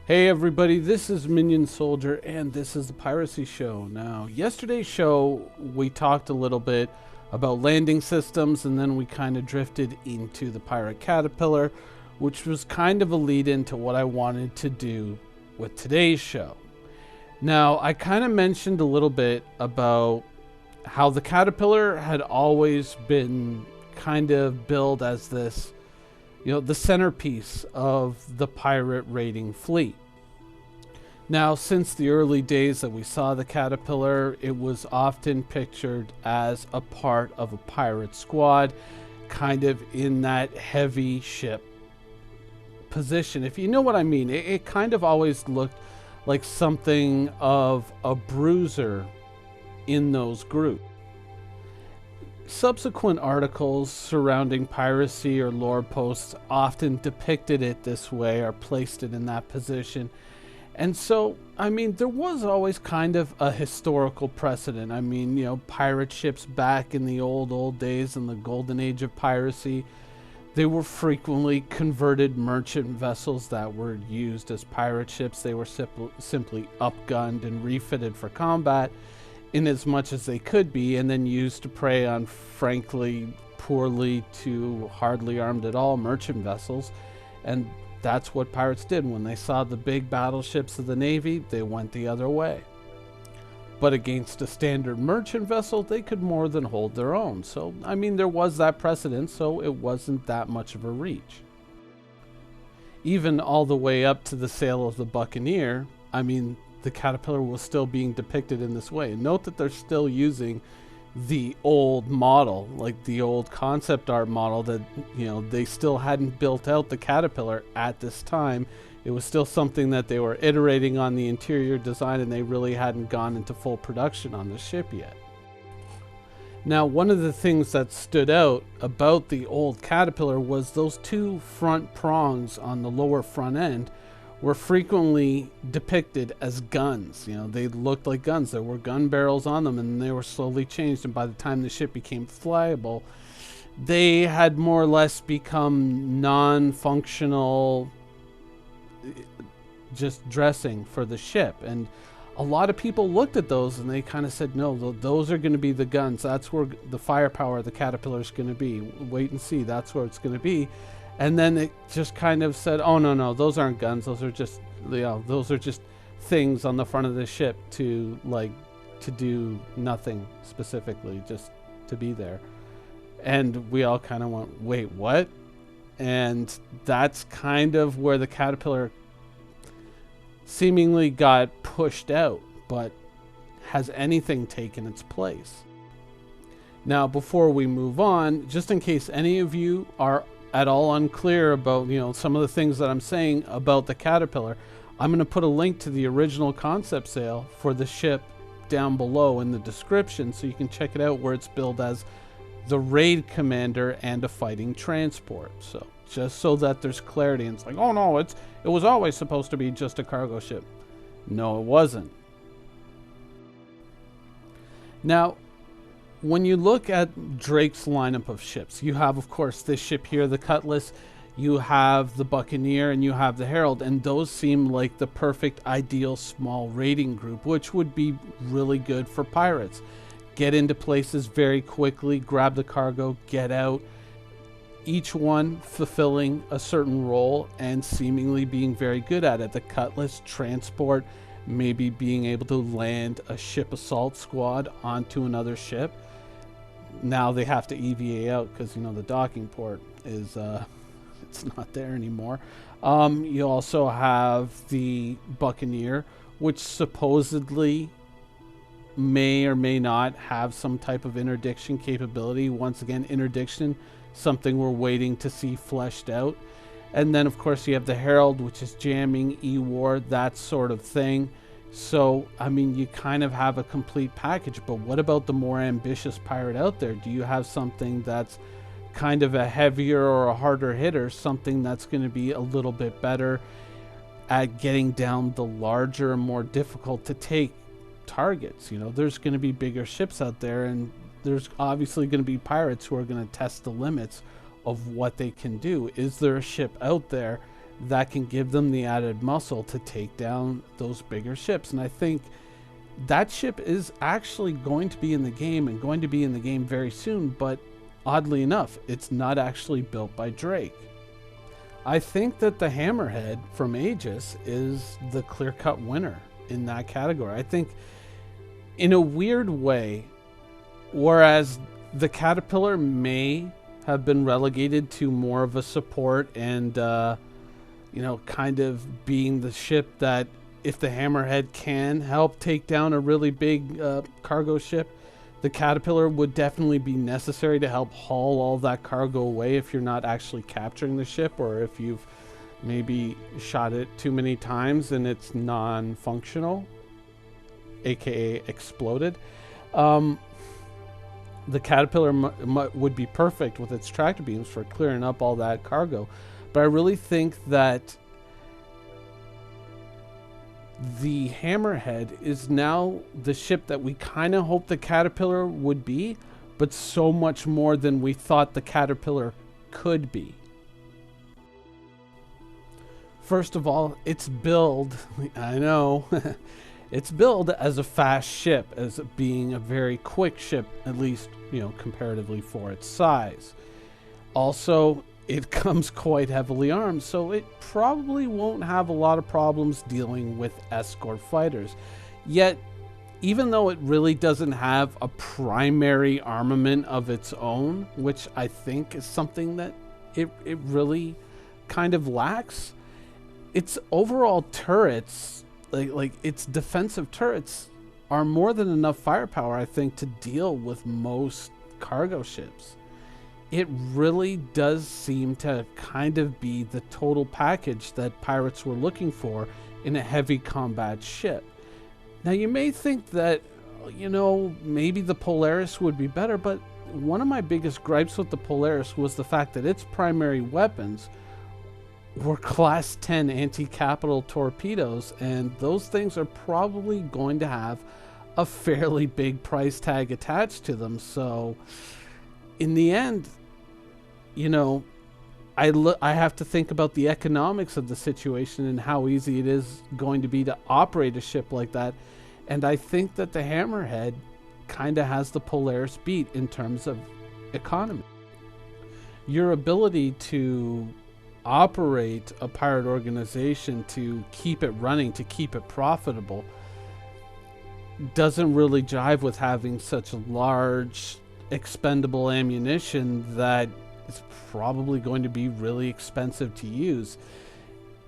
Hey everybody, this is Minion Soldier and this is the Piracy Show. Now, yesterday's show we talked a little bit about landing systems and then we kind of drifted into the Pirate Caterpillar, which was kind of a lead into what I wanted to do with today's show. Now, I kind of mentioned a little bit about how the Caterpillar had always been kind of billed as this, the centerpiece of the pirate raiding fleet. Now, since the early days that we saw the Caterpillar, it was often pictured as a part of a pirate squad, kind of in that heavy ship position. If you know what I mean, it kind of always looked like something of a bruiser in those groups. Subsequent articles surrounding piracy or lore posts often depicted it this way or placed it in that position. And so, there was always kind of a historical precedent. Pirate ships back in the old days in the golden age of piracy, they were frequently converted merchant vessels that were used as pirate ships. They were simply upgunned and refitted for combat in as much as they could be, and then used to prey on frankly poorly to hardly armed at all merchant vessels. And that's what pirates did. When they saw the big battleships of the Navy, they went the other way. But against a standard merchant vessel, they could more than hold their own. So, there was that precedent, so it wasn't that much of a reach. Even all the way up to the sale of the Buccaneer, the Caterpillar was still being depicted in this way. And note that they're still using the old model, like the old concept art model that, they still hadn't built out the Caterpillar at this time. It was still something that they were iterating on the interior design, and they really hadn't gone into full production on the ship yet. Now, one of the things that stood out about the old Caterpillar was those two front prongs on the lower front end were frequently depicted as guns. They looked like guns. There were gun barrels on them, and they were slowly changed. And by the time the ship became flyable, they had more or less become non-functional, just dressing for the ship. And a lot of people looked at those and they kind of said, no, those are going to be the guns. That's where the firepower of the Caterpillar is going to be. Wait and see. That's where it's going to be. And then it just kind of said, oh, no, those aren't guns. Those are just, those are just things on the front of the ship to do nothing specifically, just to be there. And we all kind of went, wait, what? And that's kind of where the Caterpillar seemingly got pushed out. But has anything taken its place? Now, before we move on, just in case any of you are at all unclear about some of the things that I'm saying about the Caterpillar, I'm going to put a link to the original concept sale for the ship down below in the description, so you can check it out, where it's billed as the raid commander and a fighting transport. So just so that there's clarity, and it's like, oh no, it was always supposed to be just a cargo ship. No, it wasn't. Now, when you look at Drake's lineup of ships, you have, of course, this ship here, the Cutlass, you have the Buccaneer, and you have the Herald, and those seem like the perfect ideal small raiding group, which would be really good for pirates. Get into places very quickly, grab the cargo, get out, each one fulfilling a certain role and seemingly being very good at it. The Cutlass, transport, maybe being able to land a ship assault squad onto another ship. Now they have to EVA out because the docking port is it's not there anymore. You also have the Buccaneer, which supposedly may or may not have some type of interdiction capability. Once again, interdiction, something we're waiting to see fleshed out. And then of course you have the Herald, which is jamming, E-War, that sort of thing. So, you kind of have a complete package, but what about the more ambitious pirate out there? Do you have something that's kind of a heavier or a harder hitter, something that's going to be a little bit better at getting down the larger and more difficult to take targets? There's going to be bigger ships out there, and there's obviously going to be pirates who are going to test the limits of what they can do. Is there a ship out there that can give them the added muscle to take down those bigger ships. And I think that ship is actually going to be in the game, and going to be in the game very soon, but oddly enough, it's not actually built by Drake. I think that the Hammerhead from Aegis is the clear-cut winner in that category. I think in a weird way, whereas the Caterpillar may have been relegated to more of a support and, kind of being the ship that if the Hammerhead can help take down a really big cargo ship, the Caterpillar would definitely be necessary to help haul all that cargo away if you're not actually capturing the ship, or if you've maybe shot it too many times and it's non-functional, aka exploded. The Caterpillar would be perfect with its tractor beams for clearing up all that cargo. But I really think that the Hammerhead is now the ship that we kind of hoped the Caterpillar would be, but so much more than we thought the Caterpillar could be. First of all, its build, I know, it's billed as a fast ship, as being a very quick ship, at least, comparatively for its size. Also, it comes quite heavily armed, so it probably won't have a lot of problems dealing with escort fighters. Yet, even though it really doesn't have a primary armament of its own, which I think is something that it really kind of lacks, its overall turrets, like its defensive turrets, are more than enough firepower, I think, to deal with most cargo ships. It really does seem to kind of be the total package that pirates were looking for in a heavy combat ship. Now, you may think that, maybe the Polaris would be better, but one of my biggest gripes with the Polaris was the fact that its primary weapons were Class 10 anti-capital torpedoes, and those things are probably going to have a fairly big price tag attached to them. So, in the end, I have to think about the economics of the situation and how easy it is going to be to operate a ship like that. And I think that the Hammerhead kind of has the Polaris beat in terms of economy. Your ability to operate a pirate organization, to keep it running, to keep it profitable, doesn't really jive with having such large expendable ammunition that is probably going to be really expensive to use.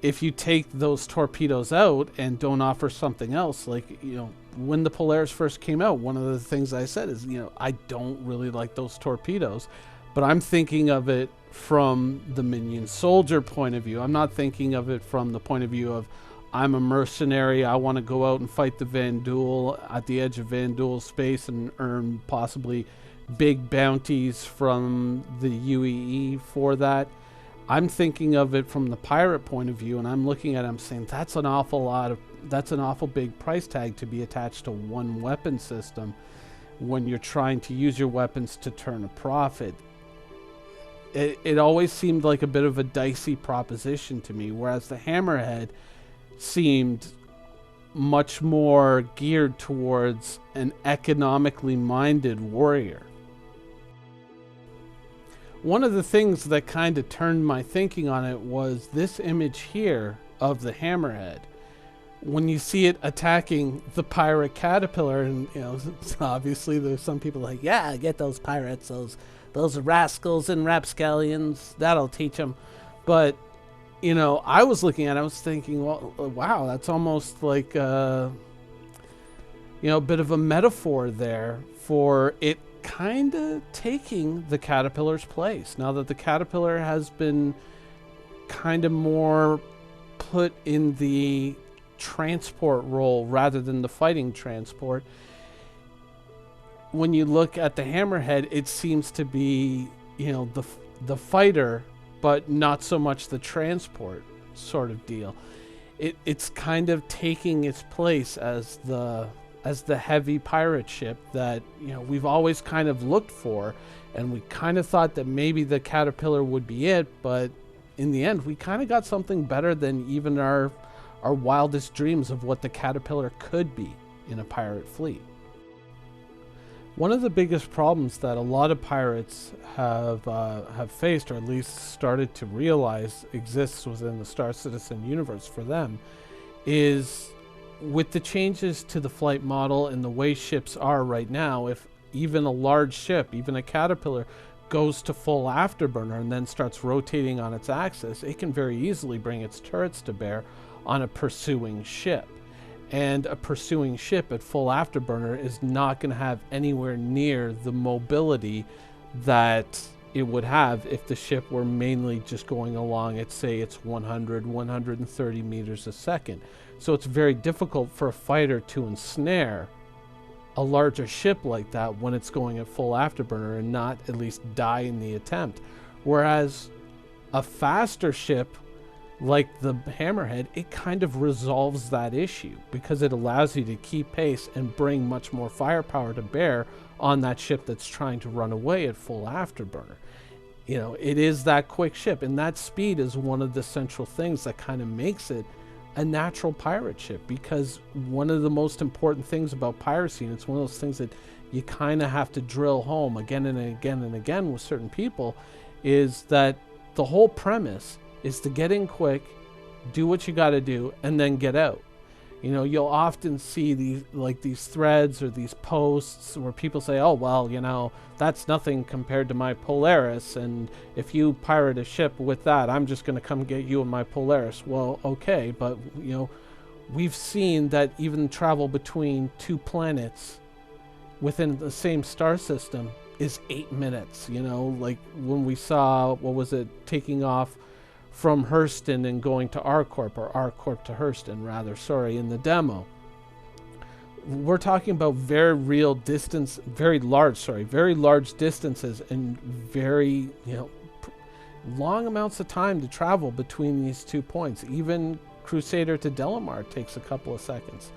If you take those torpedoes out and don't offer something else, when the Polaris first came out, one of the things I said is, I don't really like those torpedoes, but I'm thinking of it from the minion soldier point of view. I'm not thinking of it from the point of view of, I'm a mercenary, I want to go out and fight the Vandul at the edge of Vandul space and earn possibly big bounties from the UEE for that. I'm thinking of it from the pirate point of view, and I'm looking at it, I'm saying that's an awful big price tag to be attached to one weapon system when you're trying to use your weapons to turn a profit. It always seemed like a bit of a dicey proposition to me, whereas the Hammerhead seemed much more geared towards an economically minded warrior. One of the things that kind of turned my thinking on it was this image here of the Hammerhead. When you see it attacking the pirate Caterpillar, and obviously there's some people like, yeah, get those pirates, those rascals and rapscallions, that'll teach them. But I was looking at it, I was thinking, well, wow, that's almost like a bit of a metaphor there for it kind of taking the Caterpillar's place. Now that the Caterpillar has been kind of more put in the transport role rather than the fighting transport, when you look at the Hammerhead, it seems to be, the fighter, but not so much the transport sort of deal. It's kind of taking its place as the heavy pirate ship that we've always kind of looked for, and we kind of thought that maybe the Caterpillar would be it, but in the end, we kind of got something better than even our wildest dreams of what the Caterpillar could be in a pirate fleet. One of the biggest problems that a lot of pirates have faced, or at least started to realize exists within the Star Citizen universe for them, is with the changes to the flight model and the way ships are right now. If even a large ship, even a Caterpillar, goes to full afterburner and then starts rotating on its axis, it can very easily bring its turrets to bear on a pursuing ship. And a pursuing ship at full afterburner is not going to have anywhere near the mobility that it would have if the ship were mainly just going along at, say, it's 130 meters a second. So it's very difficult for a fighter to ensnare a larger ship like that when it's going at full afterburner and not at least die in the attempt. Whereas a faster ship like the Hammerhead, it kind of resolves that issue because it allows you to keep pace and bring much more firepower to bear on that ship that's trying to run away at full afterburner. You know, it is that quick ship, and that speed is one of the central things that kind of makes it a natural pirate ship, because one of the most important things about piracy, and it's one of those things that you kind of have to drill home again and again and again with certain people, is that the whole premise is to get in quick, do what you got to do, and then get out. You know, you'll often see these threads or these posts where people say, oh, well, you know, that's nothing compared to my Polaris, and if you pirate a ship with that, I'm just going to come get you in my Polaris. Well, okay, but, you know, we've seen that even travel between two planets within the same star system is 8 minutes, you know, like when we saw, what was it, taking off from Hurston and going to R-Corp, or R-Corp to Hurston, rather, sorry, in the demo. We're talking about very large distances and very, you know, long amounts of time to travel between these 2 points. Even Crusader to Delamar takes a couple of seconds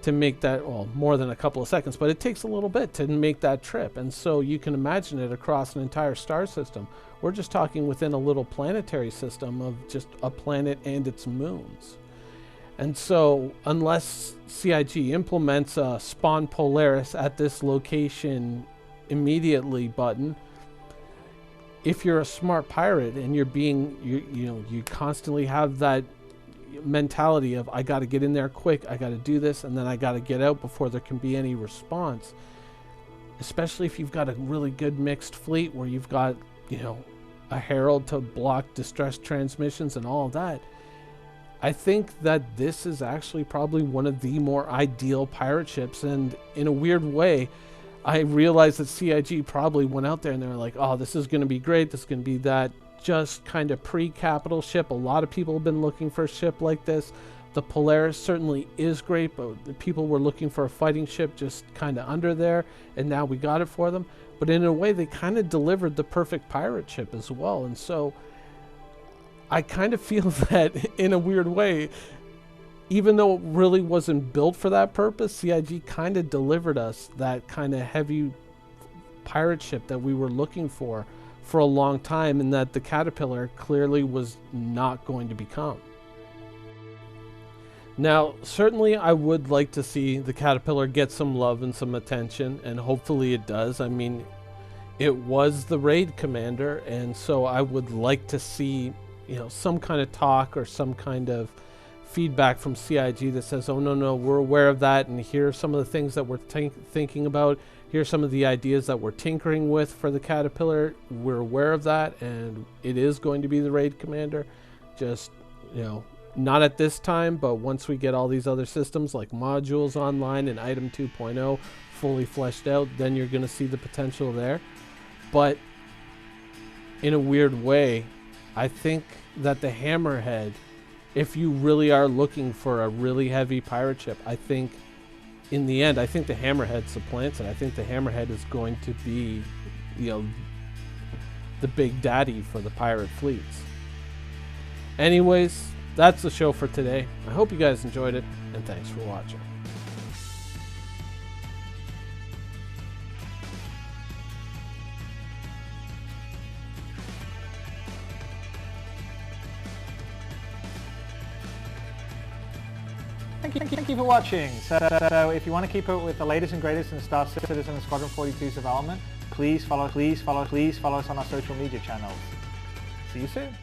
to make that, well, more than a couple of seconds, but it takes a little bit to make that trip. And so you can imagine it across an entire star system. We're just talking within a little planetary system of just a planet and its moons. And so unless CIG implements a spawn Polaris at this location immediately button, if you're a smart pirate and you're being, you constantly have that mentality of, I got to get in there quick, I got to do this, and then I got to get out before there can be any response. Especially if you've got a really good mixed fleet where you've got, you know, a Herald to block distress transmissions and all of that. I think that this is actually probably one of the more ideal pirate ships, and in a weird way, I realized that CIG probably went out there and they were like, oh, this is going to be great, this is going to be that just kind of pre-capital ship. A lot of people have been looking for a ship like this. The Polaris certainly is great, but the people were looking for a fighting ship just kind of under there, and now we got it for them. But in a way, they kind of delivered the perfect pirate ship as well. And so I kind of feel that in a weird way, even though it really wasn't built for that purpose, CIG kind of delivered us that kind of heavy pirate ship that we were looking for a long time, and that the Caterpillar clearly was not going to become. Now, certainly I would like to see the Caterpillar get some love and some attention, and hopefully it does. I mean, it was the raid commander, and so I would like to see, you know, some kind of talk or some kind of feedback from CIG that says, oh, no, we're aware of that, and here are some of the things that we're thinking about. Here's some of the ideas that we're tinkering with for the Caterpillar. We're aware of that, and it is going to be the raid commander. Just, you know, not at this time, but once we get all these other systems like modules online and item 2.0 fully fleshed out, then you're going to see the potential there. But in a weird way, I think that the Hammerhead, if you really are looking for a really heavy pirate ship, I think in the end, I think the Hammerhead supplants it. I think the Hammerhead is going to be, you know, the big daddy for the pirate fleets. Anyways, that's the show for today. I hope you guys enjoyed it, and thanks for watching. Thank you for watching. So if you want to keep up with the latest and greatest in Star Citizen and Squadron 42's development, please follow us on our social media channels. See you soon.